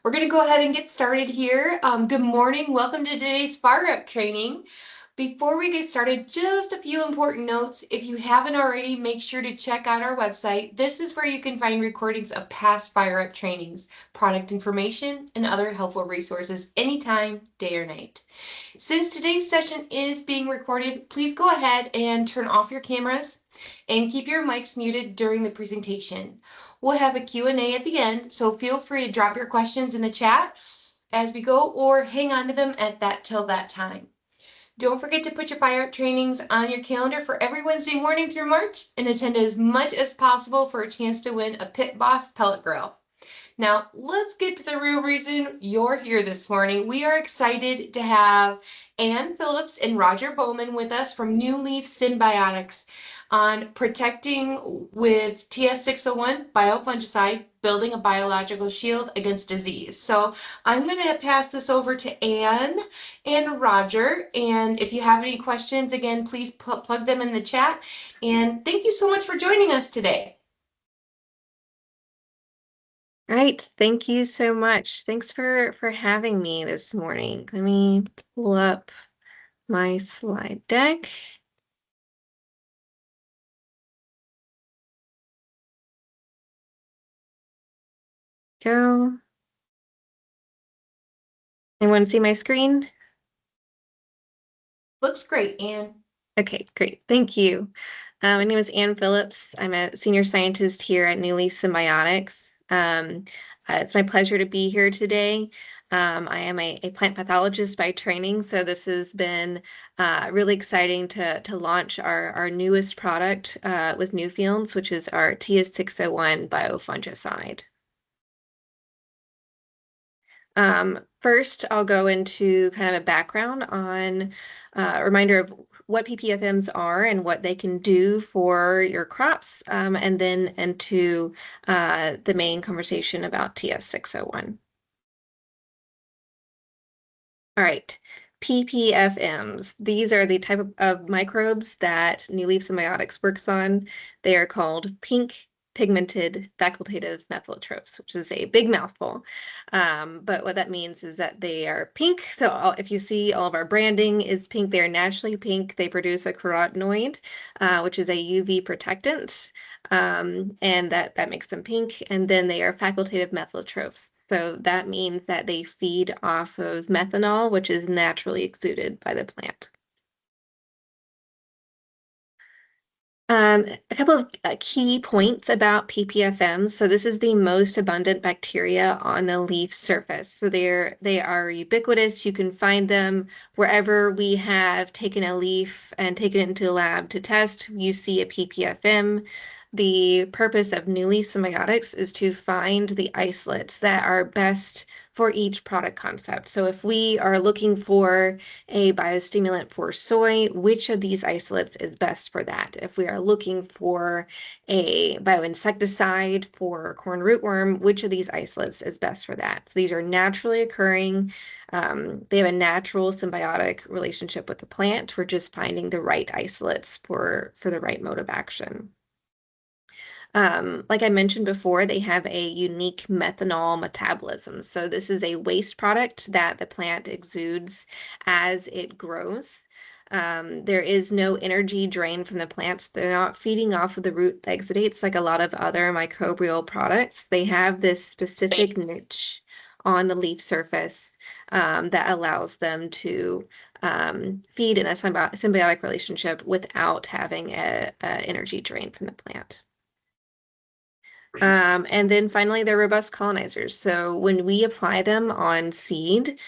We're going to go ahead and get started here. Good morning. Welcome to today's fire up training. Before we get started, just a few important notes. If you haven't already, make sure to check out our website. This is where you can find recordings of past fire up trainings, product information, and other helpful resources anytime, day or night. Since today's session is being recorded, please go ahead and turn off your cameras and keep your mics muted during the presentation. We'll have a Q&A at the end, so feel free to drop your questions in the chat as we go or hang on to them till that time. Don't forget to put your fire up trainings on your calendar for every Wednesday morning through March and attend as much as possible for a chance to win a Pit Boss pellet grill. Now, let's get to the real reason you're here this morning. We are excited to have Ann Phillips and Roger Bowman with us from New Leaf Symbiotics on protecting with TS601 Bio-Fungicide, building a biological shield against disease. So I'm going to pass this over to Ann and Roger. And if you have any questions, again, please plug them in the chat. And thank you so much for joining us today. All right, thank you so much. Thanks for having me this morning. Let me pull up my slide deck. Go. Anyone see my screen? Looks great, Ann. Okay, great. Thank you. My name is Ann Phillips. I'm a senior scientist here at New Leaf Symbiotics. It's my pleasure to be here today. I am a plant pathologist by training, so this has been really exciting to launch our newest product with Newfields, which is our TS601 Bio-Fungicide. First, I'll go into kind of a background on a reminder of what PPFMs are and what they can do for your crops, and then into the main conversation about TS601. All right, PPFMs. These are the type of microbes that New Leaf Symbiotics works on. They are called pink pigmented facultative methylotrophs, which is a big mouthful. But what that means is that they are pink. So if you see all of our branding is pink, they're naturally pink. They produce a carotenoid, which is a UV protectant, and that makes them pink. And then they are facultative methylotrophs. So that means that they feed off of methanol, which is naturally exuded by the plant. A couple of key points about PPFMs. So this is the most abundant bacteria on the leaf surface. So they are ubiquitous. You can find them wherever we have taken a leaf and taken it into a lab to test. You see a PPFM. The purpose of New Leaf Symbiotics is to find the isolates that are best for each product concept. So if we are looking for a biostimulant for soy, which of these isolates is best for that? If we are looking for a bioinsecticide for corn rootworm, which of these isolates is best for that? So these are naturally occurring. They have a natural symbiotic relationship with the plant. We're just finding the right isolates for the right mode of action. Like I mentioned before, they have a unique methanol metabolism. So this is a waste product that the plant exudes as it grows. There is no energy drain from the plants. They're not feeding off of the root exudates like a lot of other microbial products. They have this specific niche on the leaf surface that allows them to feed in a symbiotic relationship without having an energy drain from the plant. And then finally, they're robust colonizers. So when we apply them on seed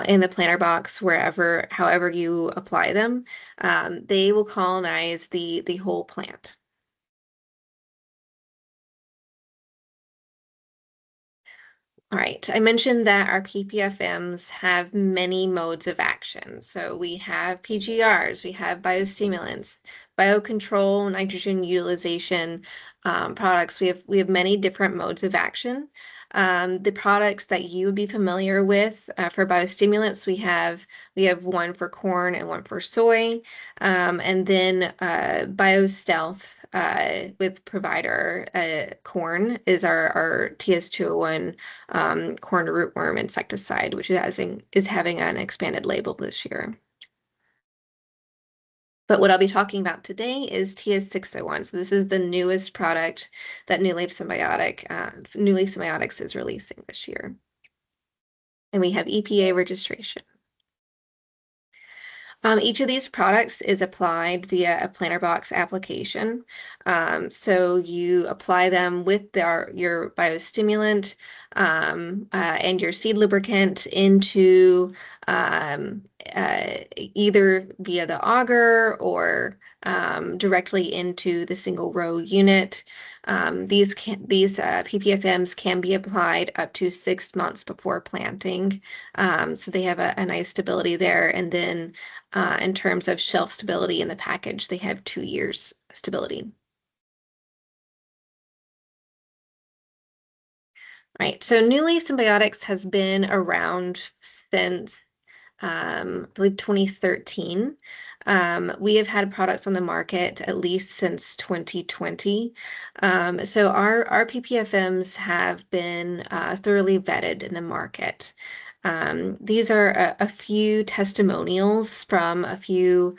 in the planter box, however you apply them, they will colonize the whole plant. All right, I mentioned that our PPFMs have many modes of action. So we have PGRs, we have biostimulants, biocontrol, nitrogen utilization products. We have many different modes of action. The products that you would be familiar with for biostimulants, we have one for corn and one for soy, and then BioStealth provider corn is our TS201 corn rootworm insecticide, which is having an expanded label this year. But what I'll be talking about today is TS601. So this is the newest product that New Leaf Symbiotics is releasing this year. And we have EPA registration. Each of these products is applied via a planter box application. So you apply them with your biostimulant and your seed lubricant into either via the auger or directly into the single row unit. These PPFMs can be applied up to 6 months before planting. So they have a nice stability there. And then in terms of shelf stability in the package, they have 2 years stability. Right, so New Leaf Symbiotics has been around since I believe 2013. We have had products on the market at least since 2020. So our PPFMs have been thoroughly vetted in the market. These are a few testimonials from a few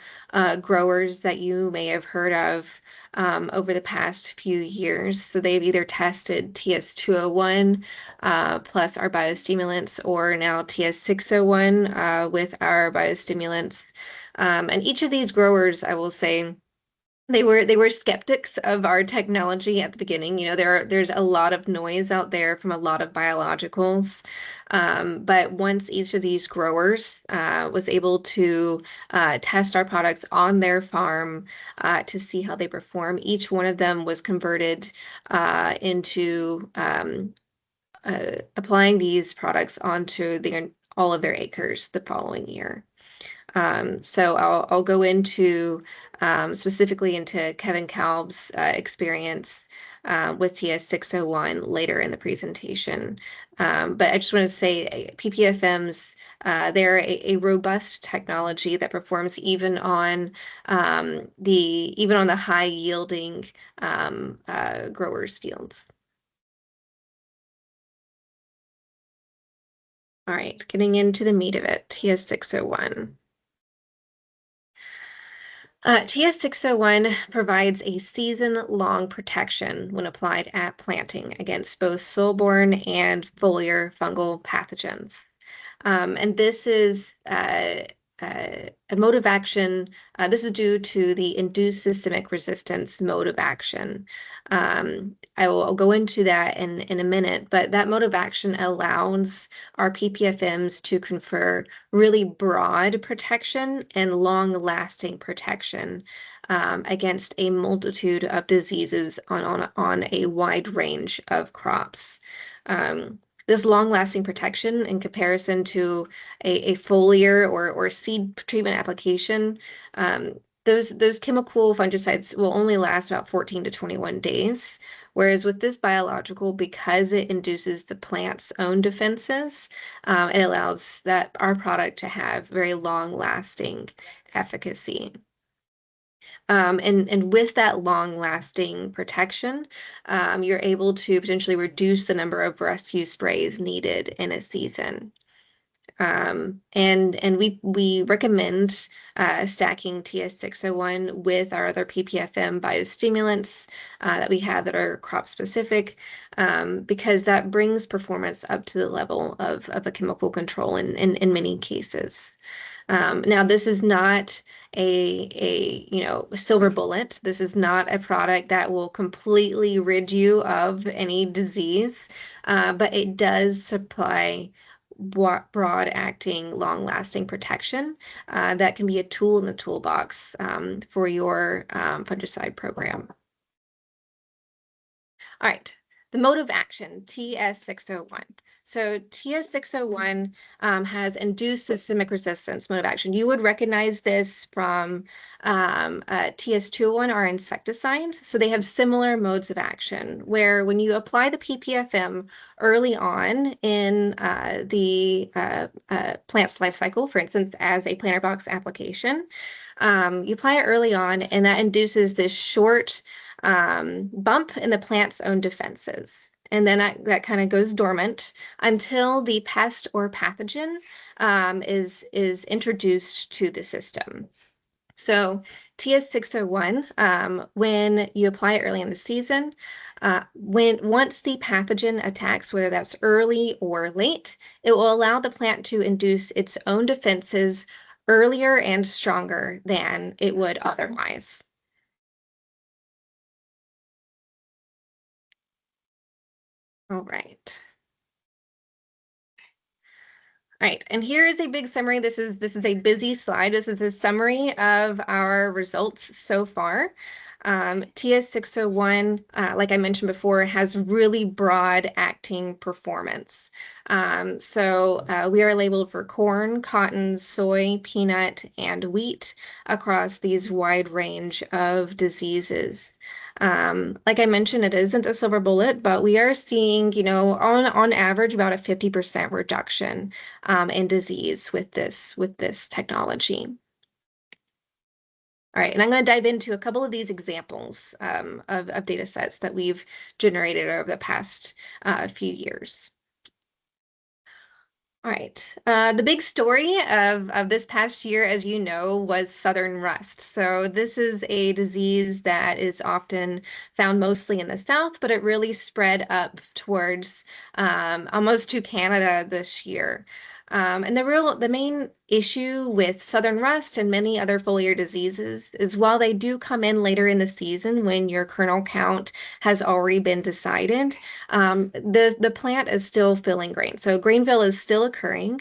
growers that you may have heard of over the past few years. So they've either tested TS201 plus our biostimulants, or now TS601 with our biostimulants. And each of these growers, I will say, they were skeptics of our technology at the beginning. You know, there's a lot of noise out there from a lot of biologicals. But once each of these growers was able to test our products on their farm to see how they perform, each one of them was converted into applying these products onto all of their acres the following year. So I'll go into specifically into Kevin Kalb's experience with TS601 later in the presentation. But I just want to say PPFMs, they're a robust technology that performs even on the high yielding growers' fields. All right, getting into the meat of it, TS601. TS601 provides a season-long protection when applied at planting against both soil-borne and foliar fungal pathogens. And this is a mode of action. This is due to the induced systemic resistance mode of action. I'll go into that in a minute, but that mode of action allows our PPFMs to confer really broad protection and long-lasting protection against a multitude of diseases on a wide range of crops. This long-lasting protection in comparison to a foliar or seed treatment application, those chemical fungicides will only last about 14 to 21 days. Whereas with this biological, because it induces the plant's own defenses, it allows our product to have very long-lasting efficacy. And with that long-lasting protection, you're able to potentially reduce the number of rescue sprays needed in a season. And we recommend stacking TS601 with our other PPFM biostimulants that we have that are crop specific, because that brings performance up to the level of a chemical control in many cases. Now, this is not a silver bullet. This is not a product that will completely rid you of any disease, but it does supply broad-acting, long-lasting protection that can be a tool in the toolbox for your fungicide program. All right, the mode of action, TS601. So TS601 has induced systemic resistance mode of action. You would recognize this from TS201, our insecticide. So they have similar modes of action, where when you apply the PPFM early on in the plant's life cycle, for instance, as a planter box application, you apply it early on, and that induces this short bump in the plant's own defenses. And then that kind of goes dormant until the pest or pathogen is introduced to the system. So TS601, when you apply it early in the season, once the pathogen attacks, whether that's early or late, it will allow the plant to induce its own defenses earlier and stronger than it would otherwise. All right. All right, and here is a big summary. This is a busy slide. This is a summary of our results so far. TS601, like I mentioned before, has really broad acting performance. We are labeled for corn, cotton, soy, peanut, and wheat across these wide range of diseases. Like I mentioned, it isn't a silver bullet, but we are seeing, on average, about a 50% reduction in disease with this technology. All right, and I'm going to dive into a couple of these examples of data sets that we've generated over the past few years. All right. The big story of this past year, as you know, was southern rust. So this is a disease that is often found mostly in the south, but it really spread up towards almost to Canada this year. And the main issue with southern rust and many other foliar diseases is while they do come in later in the season when your kernel count has already been decided, the plant is still filling grain. So grain is still occurring.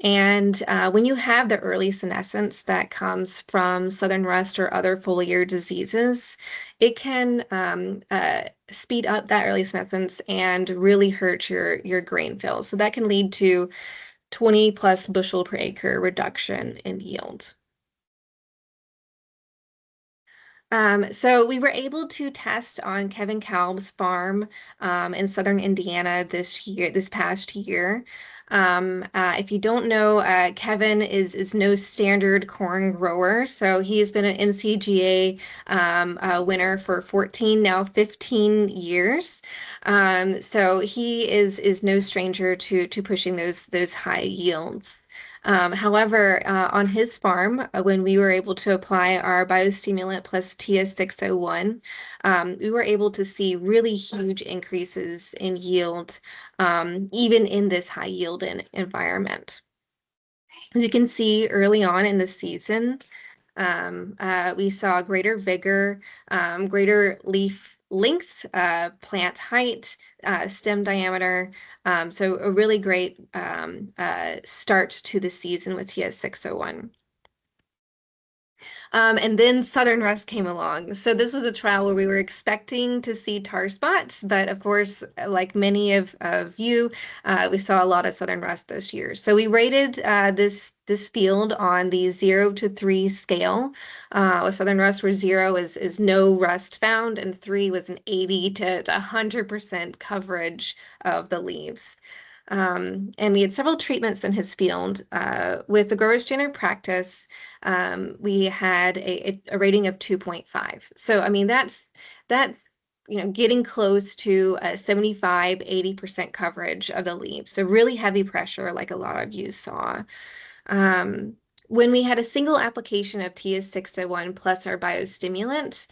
And when you have the early senescence that comes from southern rust or other foliar diseases, it can speed up that early senescence and really hurt your grain fill. So that can lead to 20 plus bushel per acre reduction in yield. So we were able to test on Kevin Kalb's farm in southern Indiana this past year. If you don't know, Kevin is no standard corn grower, so he's been an NCGA winner for 14, now 15 years. So he is no stranger to pushing those high yields. However, on his farm, when we were able to apply our biostimulant plus TS601, we were able to see really huge increases in yield, even in this high yield environment. As you can see early on in the season, we saw greater vigor, greater leaf length, plant height, stem diameter. So a really great start to the season with TS601. And then Southern Rust came along. So this was a trial where we were expecting to see tar spots, but of course, like many of you, we saw a lot of Southern Rust this year. So we rated this field on the 0 to 3 scale. With Southern Rust, where 0 is no rust found, and 3 was an 80 to 100% coverage of the leaves. And we had several treatments in his field. With the grower standard practice, we had a rating of 2.5. So, I mean, that's getting close to 75, 80% coverage of the leaves. So really heavy pressure, like a lot of you saw. When we had a single application of TS601 plus our biostimulant,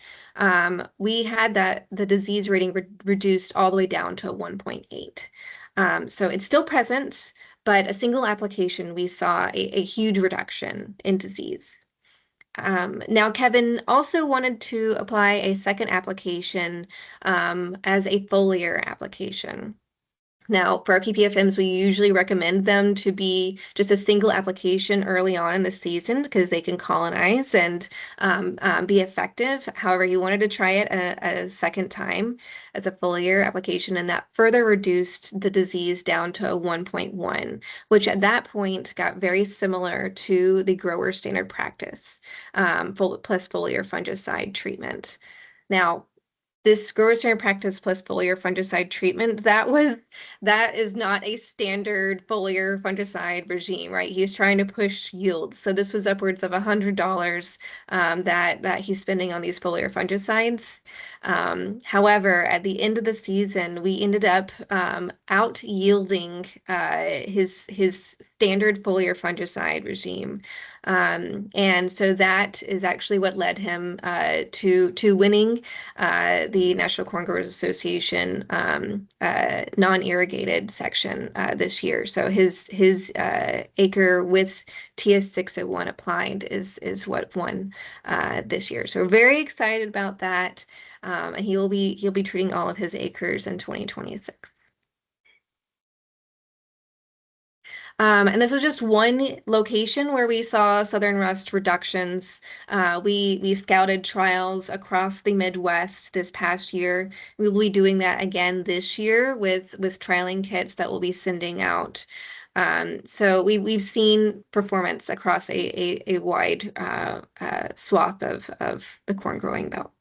we had the disease rating reduced all the way down to a 1.8. So it's still present, but a single application, we saw a huge reduction in disease. Now, Kevin also wanted to apply a second application as a foliar application. Now, for our PPFMs, we usually recommend them to be just a single application early on in the season because they can colonize and be effective. However, you wanted to try it a second time as a foliar application, and that further reduced the disease down to a 1.1, which at that point got very similar to the grower standard practice plus foliar fungicide treatment. Now, this grower standard practice plus foliar fungicide treatment, that is not a standard foliar fungicide regime, right? He's trying to push yields. So this was upwards of $100 that he's spending on these foliar fungicides. However, at the end of the season, we ended up out yielding his standard foliar fungicide regime. And so that is actually what led him to winning the National Corn Growers Association non-irrigated section this year. So his acre with TS601 applied is what won this year. So we're very excited about that. And he'll be treating all of his acres in 2026. And this is just one location where we saw southern rust reductions. We scouted trials across the Midwest this past year. We will be doing that again this year with trialing kits that we'll be sending out. So we've seen performance across a wide swath of the corn growing belt.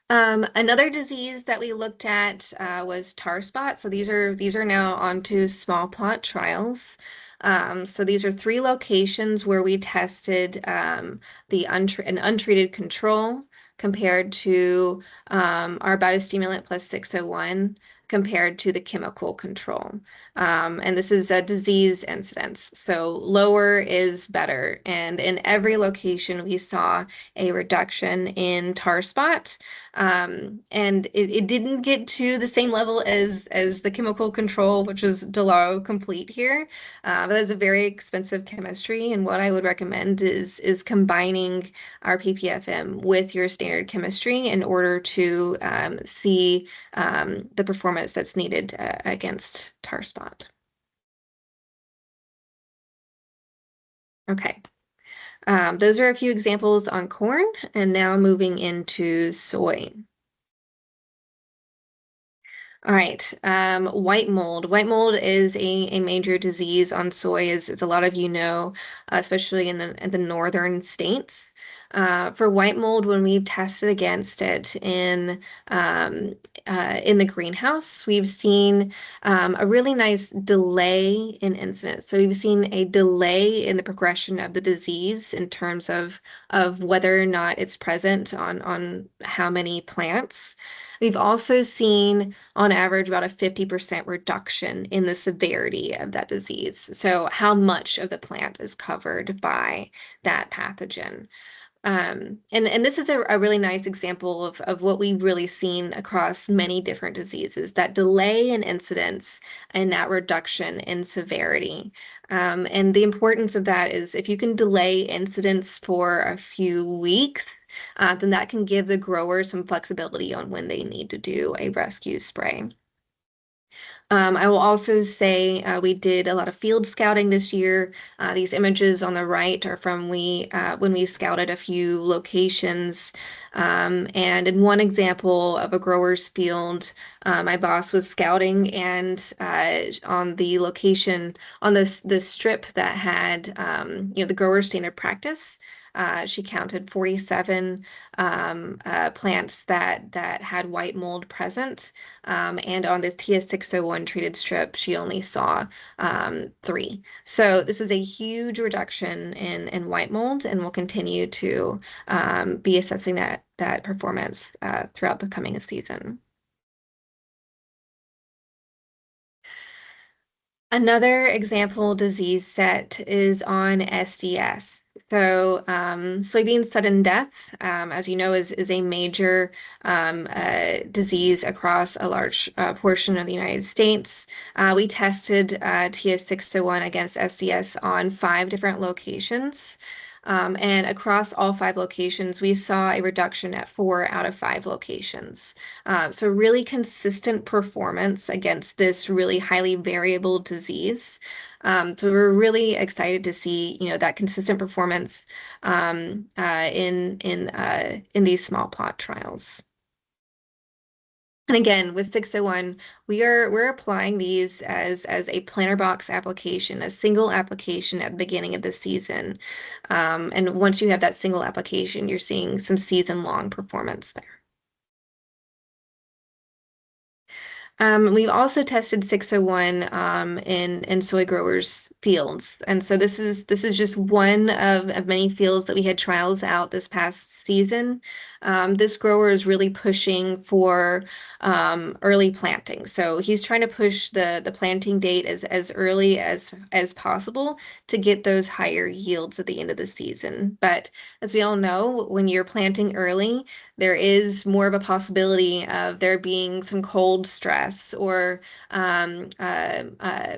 Another disease that we looked at was tar spot. So these are now onto small plot trials. So these are three locations where we tested an untreated control compared to our biostimulant plus 601 compared to the chemical control. And this is a disease incidence. So lower is better. And in every location, we saw a reduction in tar spot. And it didn't get to the same level as the chemical control, which is Delaro Complete here. But that's a very expensive chemistry. And what I would recommend is combining our PPFM with your standard chemistry in order to see the performance that's needed against tar spot. Okay. Those are a few examples on corn, and now moving into soy. All right, white mold. White mold is a major disease on soy, as a lot of you know, especially in the northern states. For white mold, when we've tested against it in the greenhouse, we've seen a really nice delay in incidence. So we've seen a delay in the progression of the disease in terms of whether or not it's present on how many plants. We've also seen, on average, about a 50% reduction in the severity of that disease. So, how much of the plant is covered by that pathogen? And this is a really nice example of what we've really seen across many different diseases, that delay in incidence and that reduction in severity. And the importance of that is if you can delay incidence for a few weeks, then that can give the grower some flexibility on when they need to do a rescue spray. I will also say we did a lot of field scouting this year. These images on the right are from when we scouted a few locations. And in one example of a grower's field, my boss was scouting, and on the location on the strip that had the grower standard practice. She counted 47 plants that had white mold present. And on this TS601 treated strip, she only saw three. So this is a huge reduction in white mold, and we'll continue to be assessing that performance throughout the coming season. Another example disease set is on SDS. So, soybean sudden death, as you know, is a major disease across a large portion of the United States. We tested TS601 against SDS on 5 different locations. And across all 5 locations, we saw a reduction at 4 out of 5 locations. So really consistent performance against this really highly variable disease. So we're really excited to see, that consistent performance in these small plot trials. And again, with 601, we're applying these as a planter box application, a single application at the beginning of the season. And once you have that single application, you're seeing some season-long performance there. We've also tested 601 in soy growers' fields, and so this is just one of many fields that we had trials out this past season. This grower is really pushing for early planting, so he's trying to push the planting date as early as possible to get those higher yields at the end of the season. But as we all know, when you're planting early, there is more of a possibility of there being some cold stress or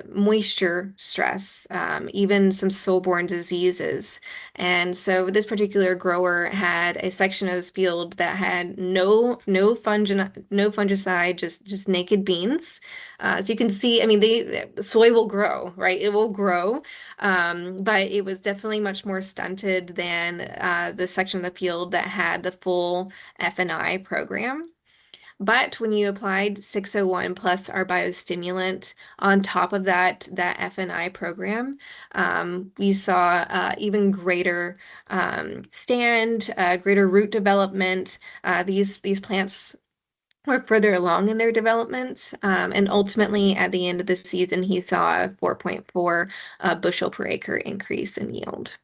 moisture stress, even some soil-borne diseases. And so this particular grower had a section of his field that had no fungicide, just naked beans. So you can see, I mean, the soy will grow, right? It will grow, but it was definitely much more stunted than the section of the field that had the full F&I program. But when you applied 601 plus our biostimulant on top of that F&I program, we saw even greater stand, greater root development. These plants were further along in their development, and ultimately at the end of the season, he saw a 4.4 bushel per acre increase in yield.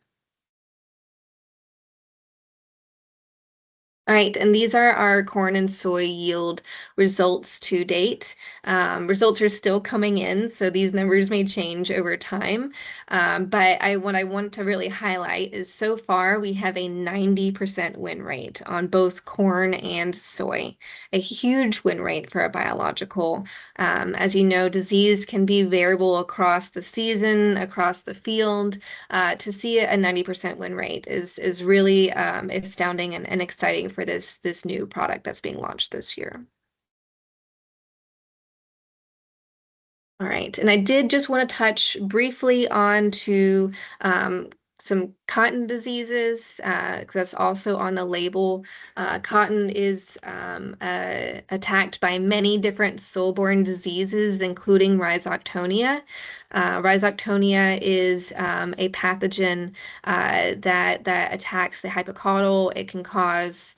All right, and these are our corn and soy yield results to date. Results are still coming in, so these numbers may change over time. But what I want to really highlight is so far we have a 90% win rate on both corn and soy, a huge win rate for a biological. As you know, disease can be variable across the season, across the field. To see a 90% win rate is really astounding and exciting for this new product that's being launched this year. All right, and I did just want to touch briefly on to some cotton diseases, 'cause that's also on the label. Cotton is attacked by many different soil-borne diseases, including rhizoctonia. Rhizoctonia is a pathogen that attacks the hypocaudal. It can cause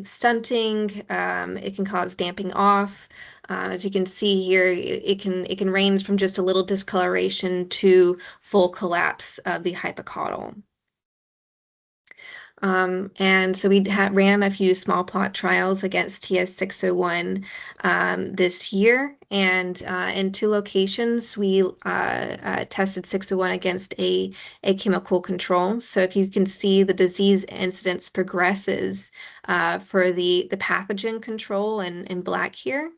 stunting. It can cause damping off. As you can see here, it can range from just a little discoloration to full collapse of the hypocaudal. And so we ran a few small plot trials against TS601 this year. And in 2 locations, we tested 601 against a chemical control. So if you can see, the disease incidence progresses for the pathogen control in black here.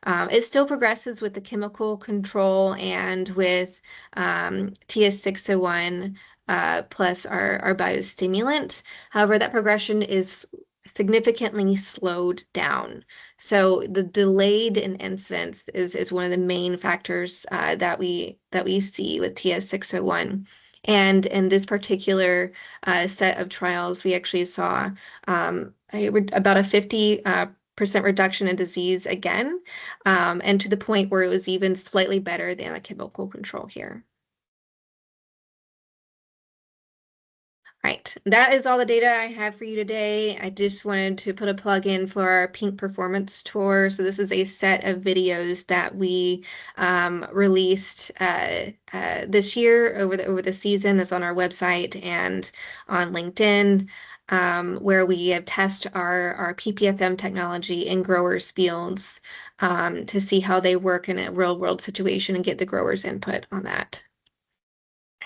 It still progresses with the chemical control and with TS601 plus our biostimulant. However, that progression is significantly slowed down. So the delayed in incidence is one of the main factors that we see with TS601. And in this particular set of trials, we actually saw about a 50% reduction in disease again, and to the point where it was even slightly better than a chemical control here. Right, that is all the data I have for you today. I just wanted to put a plug in for our Pink Performance Tour. So this is a set of videos that we released this year over the season. It's on our website and on LinkedIn, where we have tested our PPFM technology in growers' fields to see how they work in a real-world situation and get the growers' input on that.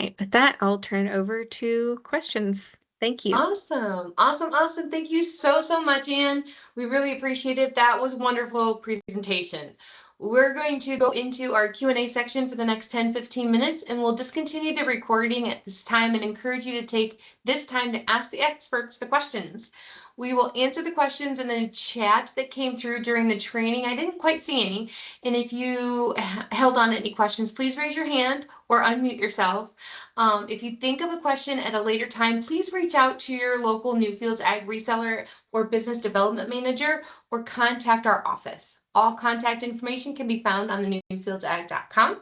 Right, with that, I'll turn it over to questions. Thank you. Awesome. Awesome. Awesome. Thank you so much, Anne. We really appreciate it. That was a wonderful presentation. We're going to go into our Q&A section for the next 10-15 minutes, and we'll discontinue the recording at this time and encourage you to take this time to ask the experts the questions. We will answer the questions in the chat that came through during the training. I didn't quite see any. And if you held on any questions, please raise your hand or unmute yourself. If you think of a question at a later time, please reach out to your local Newfields Ag reseller or business development manager or contact our office. All contact information can be found on the newfieldsag.com.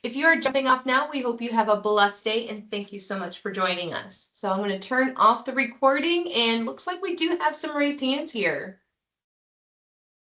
If you are jumping off now, we hope you have a blessed day and thank you so much for joining us. So I'm going to turn off the recording and looks like we do have some raised hands here.